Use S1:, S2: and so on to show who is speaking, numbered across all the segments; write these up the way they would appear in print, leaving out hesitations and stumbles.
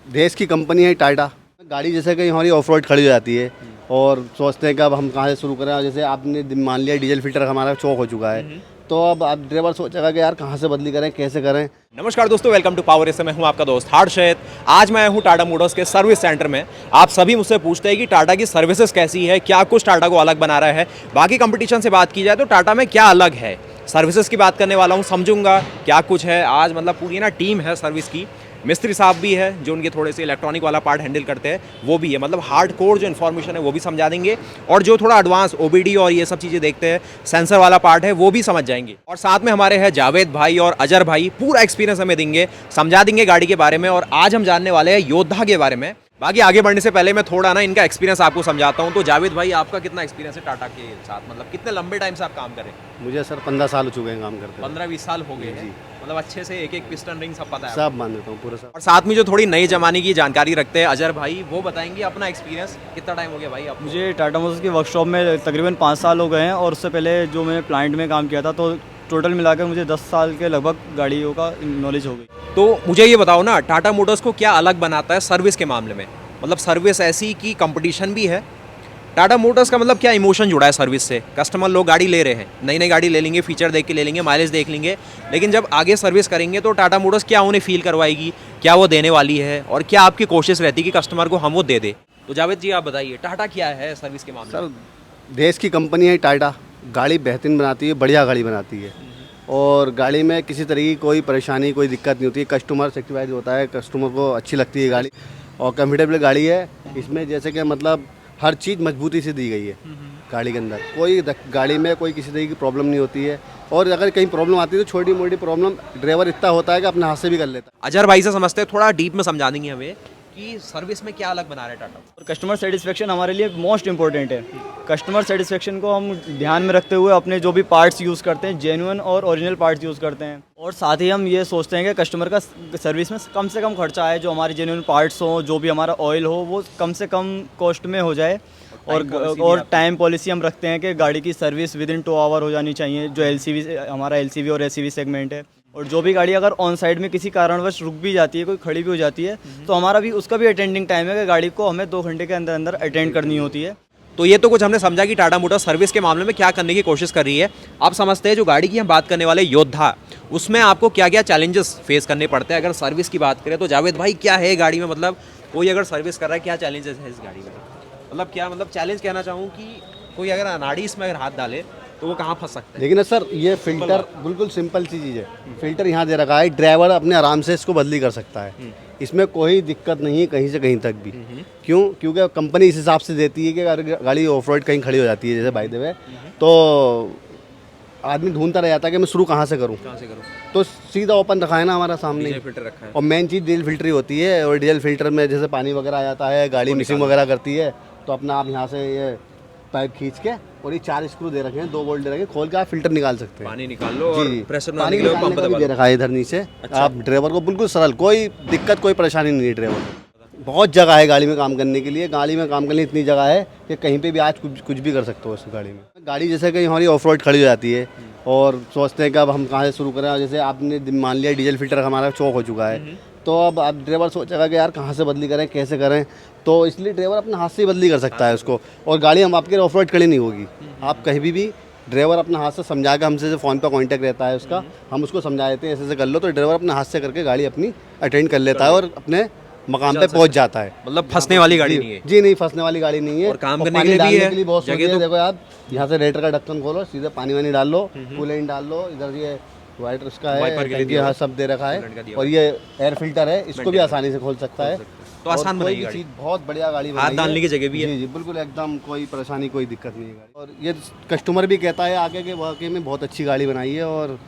S1: देश की कंपनी है टाटा। गाड़ी जैसे कहीं हमारी ऑफ रोड खड़ी हो जाती है और सोचते हैं कि अब हम कहाँ से शुरू करें। जैसे आपने मान लिया डीजल फिल्टर हमारा चौक हो चुका है, तो अब आप ड्राइवर सोचेगा कि यार कहाँ से बदली करें, कैसे करें।
S2: नमस्कार दोस्तों, वेलकम टू पावर एस। मैं हूं आपका दोस्त हर्षित। आज मैं हूं टाटा मोटर्स के सर्विस सेंटर में। आप सभी मुझसे पूछते हैं कि टाटा की सर्विसेज कैसी है, क्या कुछ टाटा को अलग बना रहा है। बाकी कंपटीशन से बात की जाए तो टाटा में क्या अलग है, सर्विसेज की बात करने वाला हूं, समझूंगा क्या कुछ है। आज मतलब पूरी ना टीम है सर्विस की, मिस्त्री साहब भी है जो उनके थोड़े से इलेक्ट्रॉनिक वाला पार्ट हैंडल करते हैं, वो भी है। मतलब हार्ड कोर जो इन्फॉर्मेशन है वो भी समझा देंगे, और जो थोड़ा एडवांस ओबीडी और ये सब चीज़ें देखते हैं, सेंसर वाला पार्ट है, वो भी समझ जाएंगे। और साथ में हमारे हैं जावेद भाई और अजर भाई, पूरा एक्सपीरियंस हमें देंगे, समझा देंगे गाड़ी के बारे में। और आज हम जानने वाले हैं योद्धा के बारे में। बाकी आगे बढ़ने से पहले मैं थोड़ा ना इनका एक्सपीरियंस आपको समझाता हूँ। तो जावेद भाई, आपका कितना एक्सपीरियंस है टाटा के साथ, मतलब कितने लंबे टाइम से आप काम कर रहे हैं?
S1: मुझे सर 15 साल हो चुके हैं काम करते।
S2: 15-20 साल हो गए हैं,
S1: जी।
S2: मतलब अच्छे से एक एक पिस्टन रिंग सब पता है
S1: सब मान देता हूँ पूरा सर।
S2: और साथ में जो थोड़ी नई जमाने की जानकारी रखते हैं अजर भाई, वो बताएंगे अपना एक्सपीरियंस। कितना टाइम हो गया भाई आपको?
S3: मुझे टाटा मोटर्स की वर्कशॉप में तकरीबन 5 साल हो गए हैं, और उससे पहले जो मैंने प्लांट में काम किया था, तो टोटल मिलाकर मुझे 10 साल के लगभग गाड़ियों का नॉलेज हो गई।
S2: तो मुझे ये बताओ ना, टाटा मोटर्स को क्या अलग बनाता है सर्विस के मामले में? मतलब सर्विस ऐसी कि कंपटीशन भी है। टाटा मोटर्स का मतलब क्या इमोशन जुड़ा है सर्विस से? कस्टमर लोग गाड़ी ले रहे हैं, नई नई गाड़ी ले लेंगे, फीचर देख के ले लेंगे, माइलेज देख लेंगे, लेकिन जब आगे सर्विस करेंगे तो टाटा मोटर्स क्या उन्हें फील करवाएगी, क्या वो देने वाली है, और क्या आपकी कोशिश रहती है कि कस्टमर को हम वो दे दे। तो जावेद जी, आप बताइए टाटा क्या है सर्विस के मामले में?
S1: सर देश की कंपनी है टाटा। गाड़ी बेहतरीन बनाती है, बढ़िया गाड़ी बनाती है, और गाड़ी में किसी तरह की कोई परेशानी, कोई दिक्कत नहीं होती है। कस्टमर सेटिस्फाइड होता है, कस्टमर को अच्छी लगती है गाड़ी, और कंफर्टेबल गाड़ी है। इसमें जैसे कि मतलब हर चीज़ मजबूती से दी गई है गाड़ी के अंदर। कोई गाड़ी में कोई किसी तरह की प्रॉब्लम नहीं होती है, और अगर कहीं प्रॉब्लम आती है तो छोटी मोटी प्रॉब्लम ड्राइवर इतना होता है कि अपने हाथ से भी कर लेता है।
S2: अजहर भाई से समझते हैं, थोड़ा डीप में समझा देंगे हमें कि सर्विस में क्या अलग बना रहा है टाटा।
S3: और कस्टमर सेटिस्फेक्शन हमारे लिए मोस्ट इंपॉर्टेंट है। कस्टमर सेटिस्फेक्शन को हम ध्यान में रखते हुए अपने जो भी पार्ट्स यूज़ करते हैं, जेन्युइन और ओरिजिनल पार्ट्स यूज़ करते हैं। और साथ ही हम ये सोचते हैं कि कस्टमर का सर्विस में कम से कम खर्चा आए, जो हमारे जेन्युइन पार्ट्स हों, जो भी हमारा ऑयल हो, वो कम से कम कॉस्ट में हो जाए। और टाइम पॉलिसी हम रखते हैं कि गाड़ी की सर्विस विदिन 2 आवर हो जानी चाहिए, जो हमारा एलसीवी और एससीवी सेगमेंट है। और जो भी गाड़ी अगर ऑन साइड में किसी कारणवश रुक भी जाती है, कोई खड़ी भी हो जाती है, तो हमारा भी उसका भी अटेंडिंग टाइम है कि गाड़ी को हमें 2 घंटे के अंदर अंदर अटेंड करनी होती है।
S2: तो ये तो कुछ हमने समझा कि टाटा मोटर्स सर्विस के मामले में क्या करने की कोशिश कर रही है। आप समझते हैं जो गाड़ी की हम बात करने वाले योद्धा, उसमें आपको क्या क्या चैलेंजेस फेस करने पड़ते हैं। अगर सर्विस की बात करें तो जावेद भाई, क्या है गाड़ी में, मतलब कोई अगर सर्विस कर रहा है, क्या चैलेंजेस है इस गाड़ी में? मतलब क्या, मतलब चैलेंज कहना चाहूँ कि कोई अगर अनाड़ी इसमें अगर हाथ डाले तो वो कहाँ फंस सकता है?
S1: लेकिन सर ये फिल्टर बिल्कुल सिंपल सी चीज़ है। फिल्टर यहाँ दे रखा है, ड्राइवर अपने आराम से इसको बदली कर सकता है। इसमें कोई दिक्कत नहीं है कहीं से कहीं तक भी। क्यों? क्योंकि कंपनी इस हिसाब से देती है कि अगर गाड़ी ऑफ रोड कहीं खड़ी हो जाती है, जैसे बाय द वे, तो आदमी ढूंढता रह जाता है कि मैं शुरू कहाँ से करूँ। तो सीधा ओपन रखा है ना हमारा सामने,
S2: फिल्टर रखा है।
S1: और मेन चीज़ डीजल फिल्टर ही होती है। और डीजल फिल्टर में जैसे पानी वगैरह आ जाता है, गाड़ी मिसिंग वगैरह करती है, तो अपना आप यहाँ से ये पाइप खींच के, और ये 4 स्क्रू दे रखे हैं, 2 बोल्ट दे रखे हैं, खोल के आप फिल्टर निकाल सकते हैं।
S2: पानी निकाल लो और
S1: जी,
S2: प्रेशर
S1: पानी निकालने का भी दे रखा है इधर नीचे। आप ड्राइवर को बिल्कुल सरल, कोई दिक्कत कोई परेशानी नहीं है ड्राइवर को। बहुत जगह है गाड़ी में काम करने के लिए। गाड़ी में काम करने इतनी जगह है कि कहीं पे भी आज कुछ भी कर सकते हो इस गाड़ी में। गाड़ी जैसे कहीं हमारी ऑफ रोड खड़ी हो जाती है और सोचते हैं कि अब हम कहाँ से शुरू करें। जैसे आपने मान लिया डीजल फिल्टर हमारा चौक हो चुका है, तो अब आप ड्राइवर सोचेगा कि यार कहाँ से बदली करें, कैसे करें। तो इसलिए ड्राइवर अपने हाथ से ही बदली कर सकता है उसको, और गाड़ी हम आपके ऑफ रोड खड़ी नहीं होगी। आप कहीं भी ड्राइवर अपने हाथ से समझा के, हमसे जो फ़ोन पर कांटेक्ट रहता है उसका, हम उसको समझा देते हैं ऐसे ऐसे कर लो, तो ड्राइवर अपने हाथ से करके गाड़ी अपनी अटेंड कर लेता है और अपने मकाम पे पहुंच जाता है।
S2: मतलब फंसने वाली गाड़ी नहीं है?
S1: जी नहीं, फंसने वाली गाड़ी नहीं है।
S2: और काम
S1: और
S2: करने
S1: पानी
S2: के लिए भी
S1: डालने
S2: है
S1: के लिए बहुत
S2: जगह
S1: सुविधा है।
S2: तो।
S1: देखो आप यहाँ से रेटर का ढक्कन खोलो, सीधे पानी वानी डाल लो, कूलेंट डाल लो, इधर ये वाइट उसका है, टंकी यहाँ सब दे रखा है, और ये एयर फिल्टर है, इसको भी आसानी से खोल सकता है।
S2: तो आसान
S1: कोई
S2: बनाई
S1: भी
S2: गाड़ी,
S1: चीज़ बहुत बढ़िया गाड़ी
S2: हाथ
S1: बनाई है।
S2: डालने की जगह भी है।
S1: जी जी, बिल्कुल एकदम कोई परेशानी कोई दिक्कत नहीं है गाड़ी। और ये कस्टमर भी कहता है आगे के वाकई में बहुत अच्छी गाड़ी बनाई है, और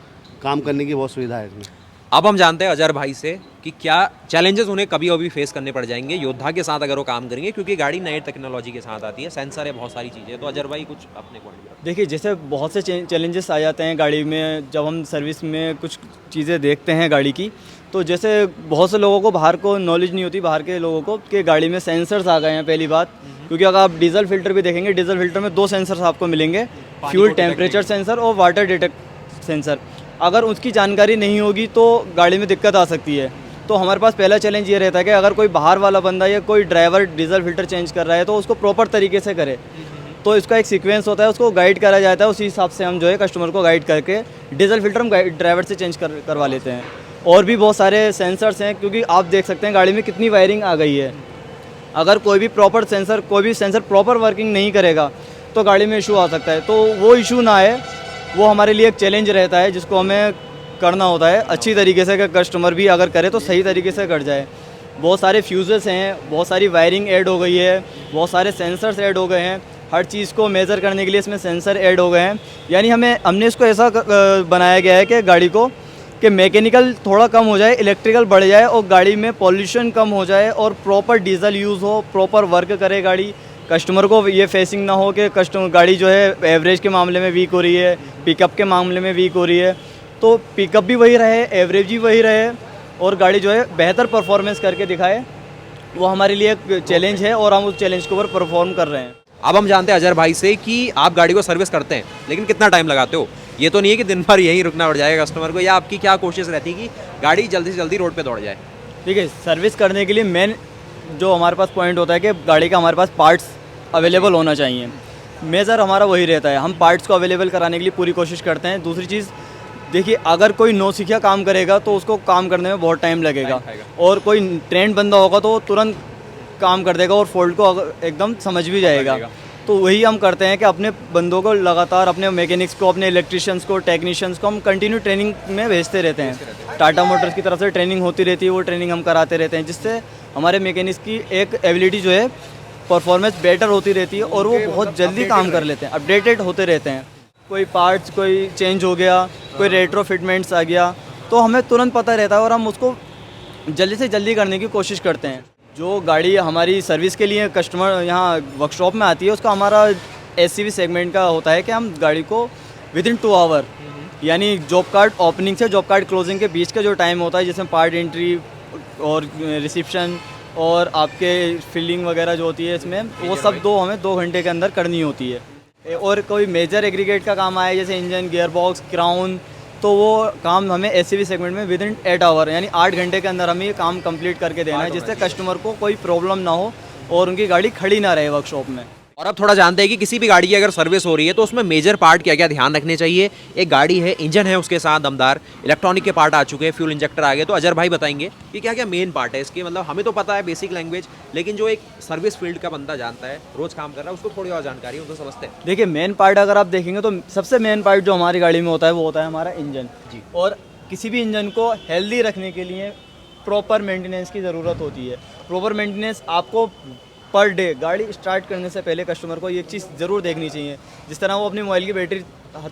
S1: काम करने की बहुत सुविधा है इसमें।
S2: अब हम जानते हैं अजहर भाई से कि क्या चैलेंजेस उन्हें कभी कभी फेस करने पड़ जाएंगे योद्धा के साथ अगर वो काम करेंगे, क्योंकि गाड़ी नई टेक्नोलॉजी के साथ आती है, सेंसर है, बहुत सारी चीज़ें। तो अजहर भाई कुछ अपने पॉइंट ऑफ
S3: देखिए, जैसे बहुत से चैलेंजेस आ जाते हैं गाड़ी में जब हम सर्विस में कुछ चीज़ें देखते हैं गाड़ी की। तो जैसे बहुत से लोगों को बाहर को नॉलेज नहीं होती, बाहर के लोगों को, कि गाड़ी में सेंसर्स आ गए हैं पहली बात। क्योंकि अगर आप डीजल फिल्टर भी देखेंगे, डीजल फिल्टर में 2 सेंसर्स आपको मिलेंगे, फ्यूल टेम्परेचर सेंसर और वाटर डिटेक्ट सेंसर। अगर उसकी जानकारी नहीं होगी तो गाड़ी में दिक्कत आ सकती है। तो हमारे पास पहला चैलेंज ये रहता है कि अगर कोई बाहर वाला बंदा या कोई ड्राइवर डीजल फिल्टर चेंज कर रहा है तो उसको प्रॉपर तरीके से करे। तो इसका एक सीक्वेंस होता है, उसको गाइड करा जाता है, उसी हिसाब से हम जो है कस्टमर को गाइड करके डीजल फिल्टर हम ड्राइवर से चेंज करवा लेते हैं। और भी बहुत सारे सेंसर्स हैं, क्योंकि आप देख सकते हैं गाड़ी में कितनी वायरिंग आ गई है। अगर कोई भी सेंसर प्रॉपर वर्किंग नहीं करेगा तो गाड़ी में इशू आ सकता है। तो वो इशू ना आए, वो हमारे लिए एक चैलेंज रहता है जिसको हमें करना होता है अच्छी तरीके से, कि कस्टमर भी अगर करे तो सही तरीके से कर जाए। बहुत सारे फ्यूजेस हैं, बहुत सारी वायरिंग ऐड हो गई है, बहुत सारे सेंसर्स ऐड हो गए हैं। हर चीज़ को मेज़र करने के लिए इसमें सेंसर ऐड हो गए हैं। यानी हमने इसको ऐसा बनाया गया है कि गाड़ी को कि मैकेनिकल थोड़ा कम हो जाए, इलेक्ट्रिकल बढ़ जाए और गाड़ी में पॉल्यूशन कम हो जाए और प्रॉपर डीजल यूज़ हो, प्रॉपर वर्क करे गाड़ी। कस्टमर को ये फेसिंग ना हो कि गाड़ी जो है एवरेज के मामले में वीक हो रही है, पिकअप के मामले में वीक हो रही है। तो पिकअप भी वही रहे, एवरेज भी वही रहे और गाड़ी जो है बेहतर परफॉर्मेंस करके दिखाए, वो हमारे लिए एक चैलेंज है और हम उस चैलेंज के ऊपर परफॉर्म कर रहे हैं।
S2: अब हम जानते हैं अजहर भाई से कि आप गाड़ी को सर्विस करते हैं, लेकिन कितना टाइम लगाते हो? ये तो नहीं है कि दिन भर यहीं रुकना पड़ जाएगा कस्टमर को, या आपकी क्या कोशिश रहती है कि गाड़ी जल्दी से जल्दी रोड पे दौड़ जाए?
S3: ठीक है, सर्विस करने के लिए मेन जो हमारे पास पॉइंट होता है कि गाड़ी का हमारे पास पार्ट्स अवेलेबल होना चाहिए। मेजर हमारा वही रहता है, हम पार्ट्स को अवेलेबल कराने के लिए पूरी कोशिश करते हैं। दूसरी चीज़ देखिए, अगर कोई नौसिखिया काम करेगा तो उसको काम करने में बहुत टाइम लगेगा, और कोई ट्रेंड बंदा होगा तो वो तुरंत काम कर देगा और फॉल्ट को एकदम समझ भी जाएगा। तो वही हम करते हैं कि अपने बंदों को लगातार, अपने मैकेनिक्स को, अपने इलेक्ट्रिशियंस को, टेक्नीशियंस को हम कंटिन्यू ट्रेनिंग में भेजते रहते हैं। टाटा मोटर्स की तरफ से ट्रेनिंग होती रहती है, वो ट्रेनिंग हम कराते रहते हैं, जिससे हमारे मैकेनिक्स की एक एबिलिटी जो है परफॉर्मेंस बेटर होती रहती है और वो बहुत जल्दी काम कर लेते हैं, अपडेटेड होते रहते हैं। कोई पार्ट्स कोई चेंज हो गया, कोई रेट्रो फिटमेंट्स आ गया, तो हमें तुरंत पता रहता है और हम उसको जल्दी से जल्दी करने की कोशिश करते हैं। जो गाड़ी हमारी सर्विस के लिए कस्टमर यहाँ वर्कशॉप में आती है, उसका हमारा एससीवी सेगमेंट का होता है कि हम गाड़ी को विदिन 2 आवर, यानी जॉब कार्ड ओपनिंग से जॉब कार्ड क्लोजिंग के बीच का जो टाइम होता है, जिसमें पार्ट एंट्री और रिसिप्शन और आपके फिलिंग वगैरह जो होती है इसमें, वो सब हमें 2 घंटे के अंदर करनी होती है। और कोई मेजर एग्रीगेट का काम आए, जैसे इंजन, गियर बॉक्स, क्राउन, तो वो काम हमें एससीवी सेगमेंट में विदिन 8 आवर यानी 8 घंटे के अंदर हमें ये काम कंप्लीट करके देना है, जिससे कस्टमर को कोई प्रॉब्लम ना हो और उनकी गाड़ी खड़ी ना रहे वर्कशॉप में।
S2: और अब थोड़ा जानते हैं कि किसी भी गाड़ी की अगर सर्विस हो रही है तो उसमें मेजर पार्ट क्या क्या ध्यान रखने चाहिए। एक गाड़ी है, इंजन है, उसके साथ दमदार इलेक्ट्रॉनिक के पार्ट आ चुके हैं, फ्यूल इंजेक्टर आ गए, तो अजहर भाई बताएंगे कि क्या क्या मेन पार्ट है इसके। मतलब हमें तो पता है बेसिक लैंग्वेज, लेकिन जो एक सर्विस फील्ड का बंदा जानता है, रोज काम कर रहा है, उसको थोड़ी और जानकारी है, तो समझते हैं।
S3: देखिए, मेन पार्ट अगर आप देखेंगे तो सबसे मेन पार्ट जो हमारी गाड़ी में होता है वो होता है हमारा इंजन जी। और किसी भी इंजन को हेल्दी रखने के लिए प्रॉपर मेंटेनेंस की ज़रूरत होती है। प्रॉपर मेंटेनेंस आपको पर डे गाड़ी स्टार्ट करने से पहले कस्टमर को ये चीज़ ज़रूर देखनी चाहिए। जिस तरह वो अपनी मोबाइल की बैटरी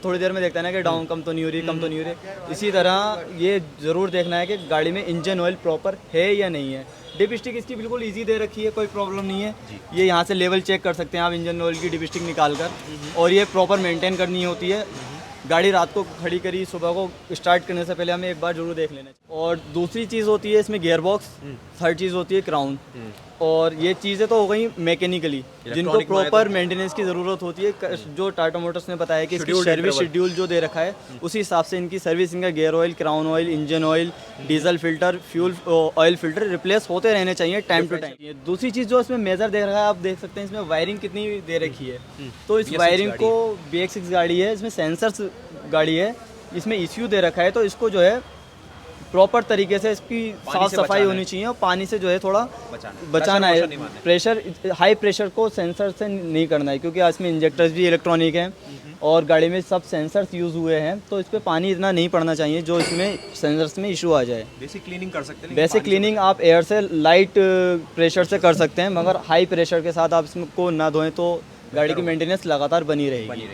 S3: थोड़ी देर में देखता है ना कि डाउन कम तो नहीं हो रही, कम तो नहीं हो रही, इसी तरह ये ज़रूर देखना है कि गाड़ी में इंजन ऑयल प्रॉपर है या नहीं है। डिप स्टिक इसकी बिल्कुल इजी दे रखी है, कोई प्रॉब्लम नहीं है। ये यहाँ से लेवल चेक कर सकते हैं आप इंजन ऑयल की डिप स्टिक निकाल कर, और ये प्रॉपर मेंटेन करनी होती है। गाड़ी रात को खड़ी करी, सुबह को स्टार्ट करने से पहले हमें एक बार जरूर देख लेना चाहिए। और दूसरी चीज़ होती है इसमें गियर बॉक्स, थर्ड चीज़ होती है क्राउन, और ये चीज़ें तो हो गई मैकेनिकली जिनको प्रॉपर मेंटेनेंस की ज़रूरत होती है। जो टाटा मोटर्स ने बताया कि इसकी सर्विस शेड्यूल जो दे रखा है उसी हिसाब से इनकी सर्विसिंग का gear oil, crown oil, engine oil, diesel filter, fuel oil filter replace होते रहने चाहिए टाइम टू टाइम। दूसरी चीज़ जो इसमें मेजर देख रखा है, आप देख सकते हैं इसमें वायरिंग कितनी दे रखी है। तो इस वायरिंग को BX6 गाड़ी है, इसमें सेंसर्स गाड़ी है, इसमें ECU दे रखा है, तो इसको जो है प्रॉपर तरीके से इसकी साफ सफाई होनी चाहिए और पानी से जो है थोड़ा बचाना है। प्रेशर, हाई प्रेशर को सेंसर से नहीं करना है, क्योंकि इसमें इंजेक्टर्स भी इलेक्ट्रॉनिक हैं और गाड़ी में सब सेंसर्स यूज़ हुए हैं, तो इस पर पानी इतना नहीं पड़ना चाहिए जो इसमें सेंसर्स में इशू आ जाए।
S2: बेसिक क्लीनिंग कर सकते हैं,
S3: बेसिक क्लीनिंग आप एयर से लाइट प्रेशर से कर सकते हैं, मगर हाई प्रेशर के साथ आप इसको ना धोएं तो गाड़ी की मेंटेनेंस लगातार बनी रहेगी।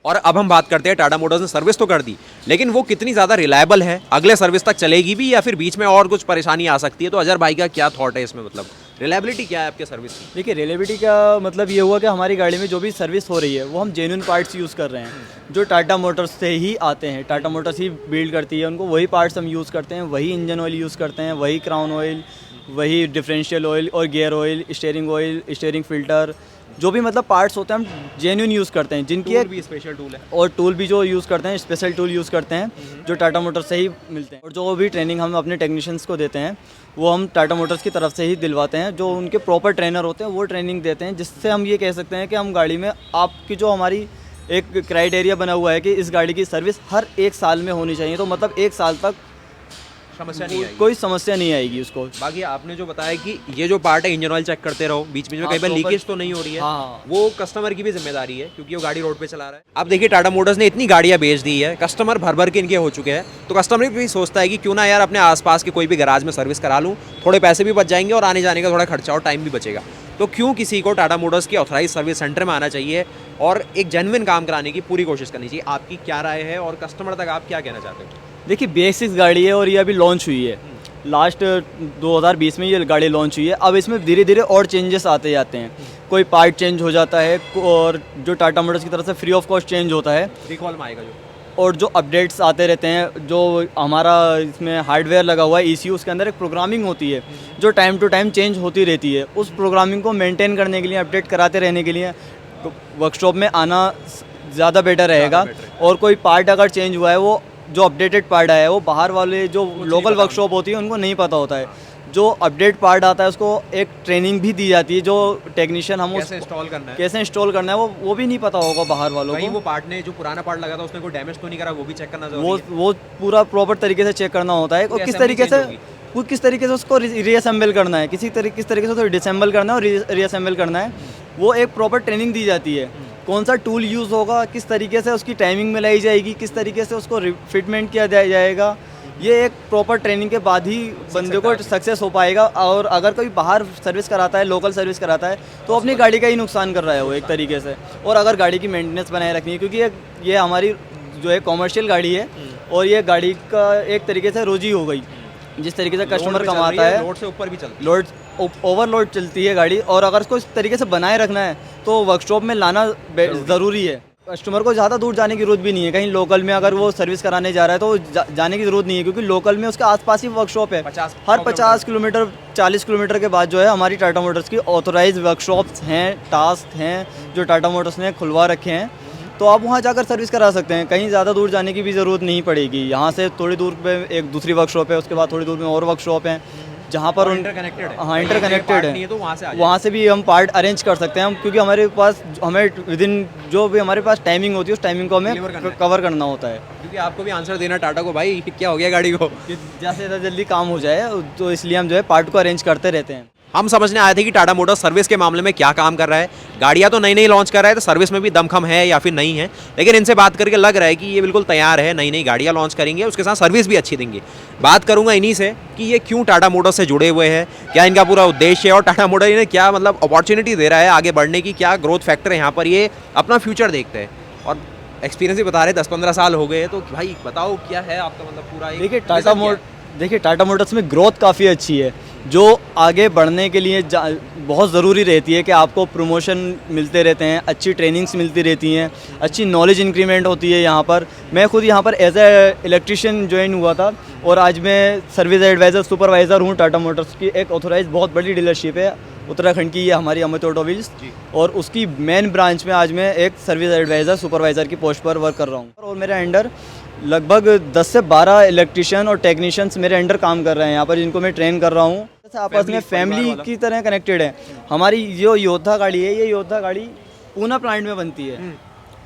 S2: और अब हम बात करते हैं, टाटा मोटर्स ने सर्विस तो कर दी, लेकिन वो कितनी ज़्यादा रिलायबल है, अगले सर्विस तक चलेगी भी या फिर बीच में और कुछ परेशानी आ सकती है? तो अजहर भाई का क्या थॉट है इसमें, मतलब रिलायबिलिटी क्या है आपके सर्विस की?
S3: देखिए, रिलायबिलिटी का मतलब ये हुआ कि हमारी गाड़ी में जो भी सर्विस हो रही है वो हम जेन्युइन पार्ट्स यूज़ कर रहे हैं, जो टाटा मोटर्स से ही आते हैं, टाटा मोटर्स ही बिल्ड करती है उनको, वही पार्ट्स हम यूज़ करते हैं, वही इंजन ऑयल यूज़ करते हैं, वही क्राउन ऑयल, वही डिफरेंशियल ऑयल और gear oil, steering oil, steering filter, जो भी मतलब पार्ट्स होते हैं हम जेन्युइन यूज़ करते हैं, जिनकी
S2: टूल
S3: एक
S2: भी स्पेशल टूल है।
S3: और टूल भी जो यूज़ करते हैं स्पेशल टूल यूज़ करते हैं जो टाटा मोटर्स से ही मिलते हैं। और जो भी ट्रेनिंग हम अपने टेक्नीशियंस को देते हैं वो हम टाटा मोटर्स की तरफ से ही दिलवाते हैं, जो उनके प्रॉपर ट्रेनर होते हैं वो ट्रेनिंग देते हैं, जिससे हम ये कह सकते हैं कि हम गाड़ी में आपकी जो हमारी एक क्राइटेरिया बना हुआ है कि इस गाड़ी की सर्विस हर 1 साल में होनी चाहिए, तो मतलब 1 साल तक
S2: समस्या नहीं आएगी।
S3: कोई समस्या नहीं आएगी उसको।
S2: बाकी आपने जो बताया कि ये जो पार्ट है इंजन ऑयल चेक करते रहो, बीच बीच में
S3: हाँ,
S2: कई बार
S3: proper-
S2: लीकेज तो नहीं हो रही है,
S3: हाँ।
S2: वो कस्टमर की भी जिम्मेदारी है क्योंकि वो गाड़ी रोड पे चला रहा है। अब देखिए टाटा मोटर्स ने इतनी गाड़ियां बेच दी है, कस्टमर भर भर के इनके हो चुके हैं, तो कस्टमर भी सोचता है कि क्यों ना यार अपने आसपास के कोई भी गैराज में सर्विस करा लूँ, थोड़े पैसे भी बच जाएंगे और आने जाने का थोड़ा खर्चा और टाइम भी बचेगा। तो क्यों किसी को टाटा मोटर्स की ऑथराइज सर्विस सेंटर में आना चाहिए और एक जेन्युइन काम कराने की पूरी कोशिश करनी चाहिए। आपकी क्या राय है और कस्टमर तक आप क्या कहना चाहते हो?
S3: देखिए बेसिक्स गाड़ी है और ये अभी लॉन्च हुई है, लास्ट 2020 में ये गाड़ी लॉन्च हुई है। अब इसमें धीरे धीरे और चेंजेस आते जाते हैं, कोई पार्ट चेंज हो जाता है और जो टाटा मोटर्स की तरफ से फ्री ऑफ कॉस्ट चेंज होता है,
S2: रिकॉल में आएगा जो,
S3: और जो अपडेट्स आते रहते हैं, जो हमारा इसमें हार्डवेयर लगा हुआ है ECU, उसके अंदर एक प्रोग्रामिंग होती है जो टाइम टू टाइम चेंज होती रहती है। उस प्रोग्रामिंग को मेंटेन करने के लिए, अपडेट कराते रहने के लिए वर्कशॉप में आना ज़्यादा बेटर रहेगा। और कोई पार्ट अगर चेंज हुआ है, वो जो अपडेटेड पार्ट आया है वो बाहर वाले जो लोकल वर्कशॉप होती है उनको नहीं पता होता है। जो अपडेट पार्ट आता है उसको एक ट्रेनिंग भी दी जाती है, जो टेक्नीशियन हम
S2: कैसे इंस्टॉल करना है,
S3: कैसे इंस्टॉल करना है वो भी नहीं पता होगा बाहर वालों
S2: कहीं
S3: को।
S2: वो पार्ट ने जो पुराना पार्ट लगा था उसने कोई डैमेज तो नहीं करा, वो भी चेक करना जरूरी है।
S3: वो पूरा प्रॉपर तरीके से चेक करना होता है और किस तरीके से उसको रीअसेंबल करना है, किस तरीके से उसको डिसम्बल करना है और रीअसेंबल करना है, वो एक प्रॉपर ट्रेनिंग दी जाती है। कौन सा टूल यूज़ होगा, किस तरीके से उसकी टाइमिंग मिलाई जाएगी, किस तरीके से उसको फिटमेंट किया जाएगा, ये एक प्रॉपर ट्रेनिंग के बाद ही बंदे को सक्सेस हो पाएगा। और अगर कोई बाहर सर्विस कराता है, लोकल सर्विस कराता है, तो अपनी गाड़ी का ही नुकसान कर रहा है वो एक तरीके से। और अगर गाड़ी की मेंटेनेंस बनाए रखनी है, क्योंकि ये हमारी जो है कॉमर्शियल गाड़ी है और ये गाड़ी का एक तरीके से रोजी हो गई, जिस तरीके से कस्टमर कमाता है,
S2: लोड से ऊपर भी चलती है,
S3: लोड ओवरलोड चलती है गाड़ी, और अगर उसको इस तरीके से बनाए रखना है तो वर्कशॉप में लाना ज़रूरी है। कस्टमर को ज़्यादा दूर जाने की ज़रूरत भी नहीं है, कहीं लोकल में अगर वो सर्विस कराने जा रहा है तो जाने की ज़रूरत नहीं है, क्योंकि लोकल में उसके आसपास ही वर्कशॉप है।
S2: 50
S3: हर 50 किलोमीटर 40 किलोमीटर के बाद जो है हमारी टाटा मोटर्स की ऑथोराइज वर्कशॉप्स हैं, टास्क हैं जो टाटा मोटर्स ने खुलवा रखे हैं, तो आप वहाँ जाकर सर्विस करा सकते हैं। कहीं ज़्यादा दूर जाने की भी ज़रूरत नहीं पड़ेगी। यहाँ से थोड़ी दूर पे एक दूसरी वर्कशॉप है, उसके बाद थोड़ी दूर में और वर्कशॉप है जहाँ पर
S2: इंटरकनेक्टेड है।
S3: हाँ इंटरकनेक्टेड है,
S2: तो
S3: वहाँ से भी हम पार्ट अरेंज कर सकते हैं हम, क्योंकि हमारे पास हमें विदिन जो भी हमारे पास टाइमिंग होती है उस टाइमिंग को हमें कवर करना होता है,
S2: क्योंकि आपको भी आंसर देना टाटा को, भाई क्या हो गया गाड़ी को,
S3: कि ज़्यादा से ज़्यादा जल्दी काम हो जाए, तो इसलिए हम जो है पार्ट को अरेंज करते रहते हैं।
S2: हम समझने आए थे कि टाटा मोटर्स सर्विस के मामले में क्या काम कर रहा है। गाड़ियां तो नई नई लॉन्च कर रहा है, तो सर्विस में भी दमखम है या फिर नहीं है, लेकिन इनसे बात करके लग रहा है कि ये बिल्कुल तैयार है, नई नई गाड़ियां लॉन्च करेंगे, उसके साथ सर्विस भी अच्छी देंगे। बात करूंगा इन्हीं से कि ये क्यों टाटा मोटर्स से जुड़े हुए हैं, क्या इनका पूरा उद्देश्य है और टाटा मोटर्स इन्हें क्या मतलब अपॉर्चुनिटी दे रहा है आगे बढ़ने की, क्या ग्रोथ फैक्टर है यहाँ पर, ये अपना फ्यूचर देखते हैं। और एक्सपीरियंस भी बता रहे 10-15 साल हो गए, तो भाई बताओ क्या है आपका मतलब पूरा एक
S3: देखिए टाटा मोटर्स में ग्रोथ काफ़ी अच्छी है, जो आगे बढ़ने के लिए बहुत ज़रूरी रहती है कि आपको प्रमोशन मिलते रहते हैं, अच्छी ट्रेनिंग्स मिलती रहती हैं, अच्छी नॉलेज इंक्रीमेंट होती है यहाँ पर। मैं खुद यहाँ पर एज ए इलेक्ट्रिशियन ज्वाइन हुआ था और आज मैं सर्विस एडवाइज़र सुपरवाइज़र हूँ। टाटा मोटर्स की एक ऑथोराइज बहुत बड़ी डीलरशिप है उत्तराखंड की, ये हमारी अमित ऑटोमोबाइल्स, और उसकी मेन ब्रांच में आज मैं एक सर्विस एडवाइज़र सुपरवाइज़र की पोस्ट पर वर्क कर रहा हूँ। और मेरे अंडर लगभग 10 से 12 इलेक्ट्रिशियन और टेक्नीशियंस मेरे अंडर काम कर रहे हैं यहाँ पर, जिनको मैं ट्रेन कर रहा हूँ। आपस में फैमिली की तरह कनेक्टेड है। हमारी जो योद्धा गाड़ी है, ये योद्धा गाड़ी पूना प्लांट में बनती है।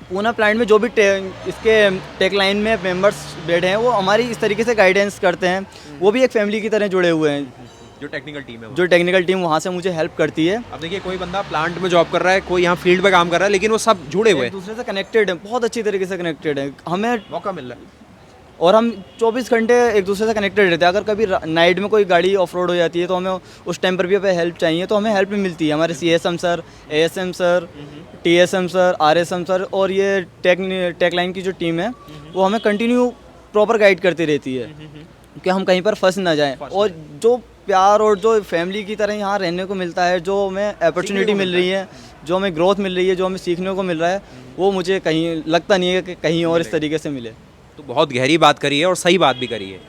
S3: पूना प्लांट में जो भी इसके टेक लाइन में मेंबर्स बैठे हैं वो हमारी इस तरीके से गाइडेंस करते हैं, वो भी एक फैमिली की तरह जुड़े हुए हैं।
S2: जो टेक्निकल टीम है,
S3: जो टेक्निकल टीम वहाँ से मुझे हेल्प करती है।
S2: अब देखिए कोई बंदा प्लांट में जॉब कर रहा है, कोई यहाँ फील्ड पे काम कर रहा है, लेकिन वो सब जुड़े हुए
S3: एक दूसरे से कनेक्टेड है, बहुत अच्छी तरीके से कनेक्टेड है, हमें
S2: मौका मिल रहा है।
S3: और हम 24 घंटे एक दूसरे से कनेक्टेड रहते हैं। अगर कभी नाइट में कोई गाड़ी ऑफ रोड हो जाती है तो हमें उस टाइम पर भी हमें हेल्प चाहिए, तो हमें हेल्प भी मिलती है। हमारे CSM sir, ASM sir, TSM sir, RSM sir और ये टेक लाइन की जो टीम है वो हमें कंटिन्यू प्रॉपर गाइड करती रहती है कि हम कहीं पर फंस ना जाएं। और जो प्यार और जो फैमिली की तरह यहाँ रहने को मिलता है, जो हमें अपॉर्चुनिटी मिल रही है, जो हमें ग्रोथ मिल रही है, जो हमें सीखने को मिल रहा है, वो मुझे कहीं लगता नहीं है कि कहीं और इस तरीके से मिले।
S2: तो बहुत गहरी बात करी है और सही बात भी करी है।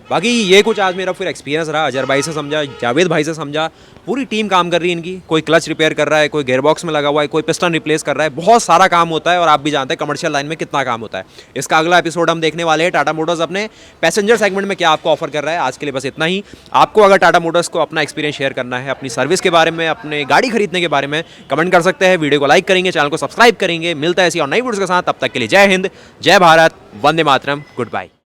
S2: बाकी ये कुछ आज मेरा फिर एक्सपीरियंस रहा। अजहर भाई से समझा, जावेद भाई से समझा, पूरी टीम काम कर रही है इनकी। कोई क्लच रिपेयर कर रहा है, कोई गेयरबॉक्स में लगा हुआ है, कोई पिस्टन रिप्लेस कर रहा है, बहुत सारा काम होता है और आप भी जानते हैं कमर्शियल लाइन में कितना काम होता है। इसका अगला एपिसोड हम देखने वाले हैं टाटा मोटर्स अपने पैसेंजर सेगमेंट में क्या आपको ऑफर कर रहा है। आज के लिए बस इतना ही। आपको अगर टाटा मोटर्स को अपना एक्सपीरियंस शेयर करना है, अपनी सर्विस के बारे में, अपने गाड़ी खरीदने के बारे में, कमेंट कर सकते हैं। वीडियो को लाइक करेंगे, चैनल को सब्सक्राइब करेंगे। मिलता है ऐसी और नई वीडियोस के साथ, तब तक के लिए जय हिंद, जय भारत, वंदे मातरम, गुड बाय।